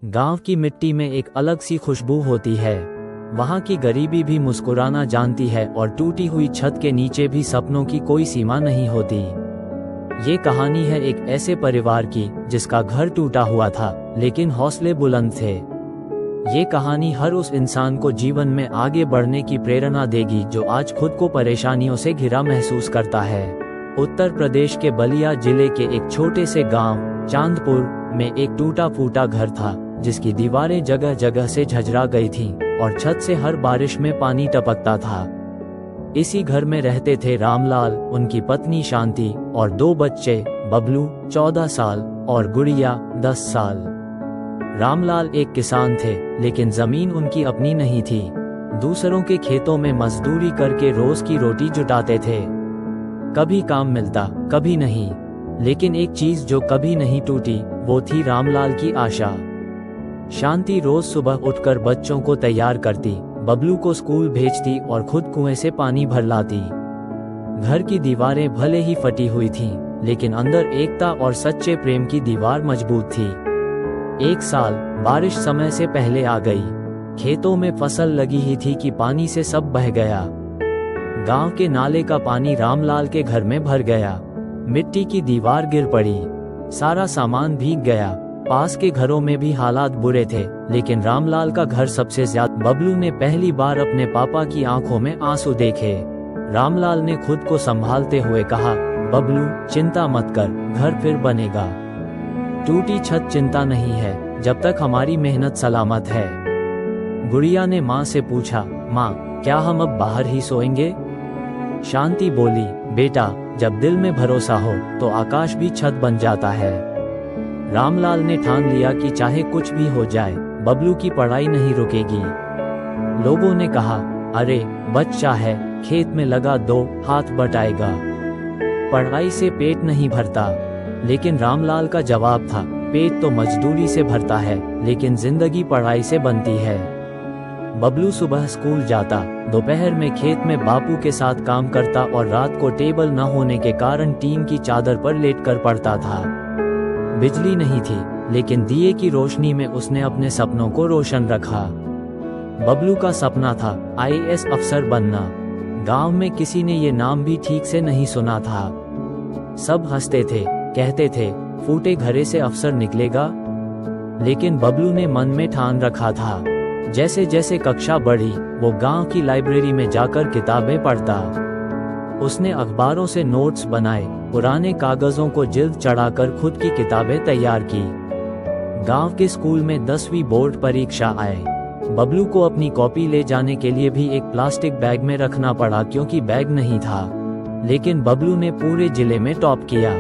गांव की मिट्टी में एक अलग सी खुशबू होती है। वहां की गरीबी भी मुस्कुराना जानती है और टूटी हुई छत के नीचे भी सपनों की कोई सीमा नहीं होती। ये कहानी है एक ऐसे परिवार की जिसका घर टूटा हुआ था लेकिन हौसले बुलंद थे। ये कहानी हर उस इंसान को जीवन में आगे बढ़ने की प्रेरणा देगी जो आज खुद को परेशानियों से घिरा महसूस करता है। उत्तर प्रदेश के बलिया जिले के एक छोटे से गांव चांदपुर में एक टूटा फूटा घर था जिसकी दीवारें जगह जगह से झरझरा गई थीं और छत से हर बारिश में पानी टपकता था। इसी घर में रहते थे रामलाल, उनकी पत्नी शांति और दो बच्चे, बबलू 14 साल और गुड़िया 10 साल। रामलाल एक किसान थे लेकिन जमीन उनकी अपनी नहीं थी। दूसरों के खेतों में मजदूरी करके रोज की रोटी जुटाते थे। कभी काम मिलता कभी नहीं, लेकिन एक चीज जो कभी नहीं टूटी वो थी रामलाल की आशा। शांति रोज सुबह उठकर बच्चों को तैयार करती, बबलू को स्कूल भेजती और खुद कुएं से पानी भर लाती। घर की दीवारें भले ही फटी हुई थीं, लेकिन अंदर एकता और सच्चे प्रेम की दीवार मजबूत थी। एक साल बारिश समय से पहले आ गई। खेतों में फसल लगी ही थी कि पानी से सब बह गया। गांव के नाले का पानी रामलाल के घर में भर गया। मिट्टी की दीवार गिर पड़ी, सारा सामान भीग गया। पास के घरों में भी हालात बुरे थे, लेकिन रामलाल का घर सबसे ज्यादा। बबलू ने पहली बार अपने पापा की आंखों में आंसू देखे। रामलाल ने खुद को संभालते हुए कहा, बबलू चिंता मत कर, घर फिर बनेगा। टूटी छत चिंता नहीं है जब तक हमारी मेहनत सलामत है। गुड़िया ने माँ से पूछा, माँ क्या हम अब बाहर ही सोएंगे? शांति बोली, बेटा जब दिल में भरोसा हो तो आकाश भी छत बन जाता है। रामलाल ने ठान लिया कि चाहे कुछ भी हो जाए, बबलू की पढ़ाई नहीं रुकेगी। लोगों ने कहा, अरे बच्चा है, खेत में लगा दो हाथ बटाएगा, पढ़ाई से पेट नहीं भरता। लेकिन रामलाल का जवाब था, पेट तो मजदूरी से भरता है लेकिन जिंदगी पढ़ाई से बनती है। बबलू सुबह स्कूल जाता, दोपहर में खेत में बापू के साथ काम करता और रात को टेबल न होने के कारण टीन की चादर पर लेटकर पढ़ता था। बिजली नहीं थी, लेकिन दिए की रोशनी में उसने अपने सपनों को रोशन रखा। बबलू का सपना था आईएएस अफसर बनना। गांव में किसी ने ये नाम भी ठीक से नहीं सुना था। सब हंसते थे, कहते थे फूटे घरे से अफसर निकलेगा। लेकिन बबलू ने मन में ठान रखा था। जैसे जैसे कक्षा बढ़ी, वो गांव की लाइब्रेरी में जाकर किताबें पढ़ता। उसने अखबारों से नोट्स बनाए, पुराने कागजों को जिल्द चढ़ाकर खुद की किताबें तैयार की। गांव के स्कूल में 10वीं बोर्ड परीक्षा आए। बबलू को अपनी कॉपी ले जाने के लिए भी एक प्लास्टिक बैग में रखना पड़ा क्योंकि बैग नहीं था। लेकिन बबलू ने पूरे जिले में टॉप किया।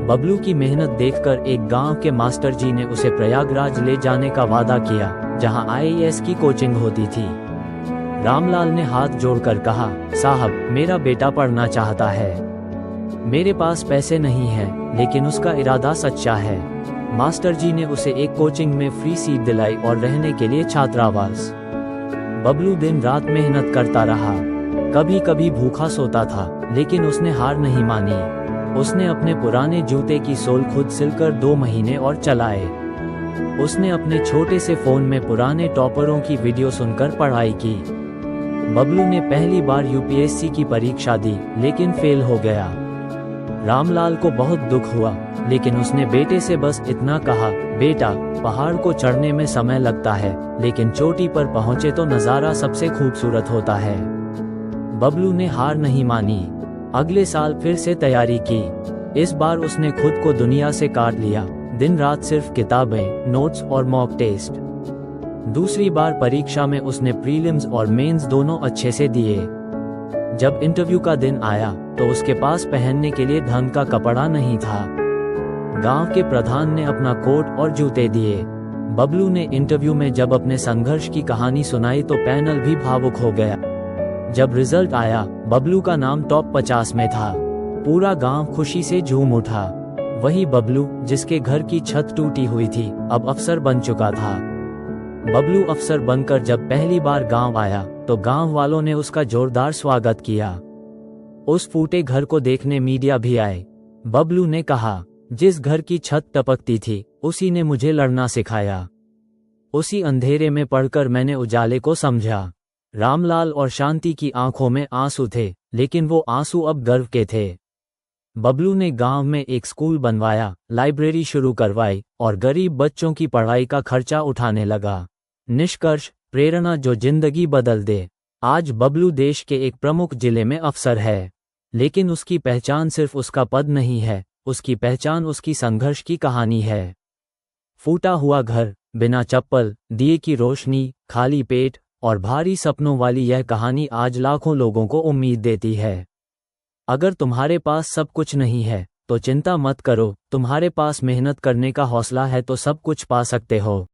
बबलू की मेहनत देखकर एक गांव के मास्टर जी ने उसे प्रयागराज ले जाने का वादा किया, जहां आईएएस की कोचिंग होती थी। रामलाल ने हाथ जोड़कर कहा, साहब मेरा बेटा पढ़ना चाहता है। मेरे पास पैसे नहीं हैं, लेकिन उसका इरादा सच्चा है। मास्टर जी ने उसे एक कोचिंग में फ्री सीट दिलाई और रहने के लिए छात्रावास। बबलू दिन रात मेहनत करता रहा, कभी कभी भूखा सोता था, लेकिन उसने हार नहीं मानी। उसने अपने पुराने जूते की सोल खुद सिलकर 2 महीने और चलाए। उसने अपने छोटे से फोन में पुराने टॉपरों की वीडियो सुनकर पढ़ाई की। बबलू ने पहली बार यूपीएससी की परीक्षा दी, लेकिन फेल हो गया। रामलाल को बहुत दुख हुआ, लेकिन उसने बेटे से बस इतना कहा, बेटा पहाड़ को चढ़ने में समय लगता है, लेकिन चोटी पर पहुंचे तो नज़ारा सबसे खूबसूरत होता है। बबलू ने हार नहीं मानी। अगले साल फिर से तैयारी की। इस बार उसने खुद को दुनिया से काट लिया, दिन रात सिर्फ किताबें, नोट्स और मॉक टेस्ट। दूसरी बार परीक्षा में उसने प्रीलिम्स और मेंस दोनों अच्छे से दिए। जब इंटरव्यू का दिन आया तो उसके पास पहनने के लिए ढंग का कपड़ा नहीं था। गांव के प्रधान ने अपना कोट और जूते दिए। बबलू ने इंटरव्यू में जब अपने संघर्ष की कहानी सुनाई तो पैनल भी भावुक हो गया। जब रिजल्ट आया, बबलू का नाम टॉप 50 में था। पूरा गांव खुशी से झूम उठा। वही बबलू जिसके घर की छत टूटी हुई थी, अब अफसर बन चुका था। बबलू अफसर बनकर जब पहली बार गांव आया तो गांव वालों ने उसका जोरदार स्वागत किया। उस फूटे घर को देखने मीडिया भी आए। बबलू ने कहा, जिस घर की छत टपकती थी उसी ने मुझे लड़ना सिखाया। उसी अंधेरे में पढ़कर मैंने उजाले को समझा। रामलाल और शांति की आंखों में आंसू थे, लेकिन वो आंसू अब गर्व के थे। बबलू ने गांव में एक स्कूल बनवाया, लाइब्रेरी शुरू करवाई और गरीब बच्चों की पढ़ाई का खर्चा उठाने लगा। निष्कर्ष, प्रेरणा जो जिंदगी बदल दे। आज बबलू देश के एक प्रमुख जिले में अफसर है, लेकिन उसकी पहचान सिर्फ उसका पद नहीं है, उसकी पहचान उसकी संघर्ष की कहानी है। फूटा हुआ घर, बिना चप्पल, दिए की रोशनी, खाली पेट और भारी सपनों वाली यह कहानी आज लाखों लोगों को उम्मीद देती है। अगर तुम्हारे पास सब कुछ नहीं है तो चिंता मत करो, तुम्हारे पास मेहनत करने का हौसला है तो सब कुछ पा सकते हो।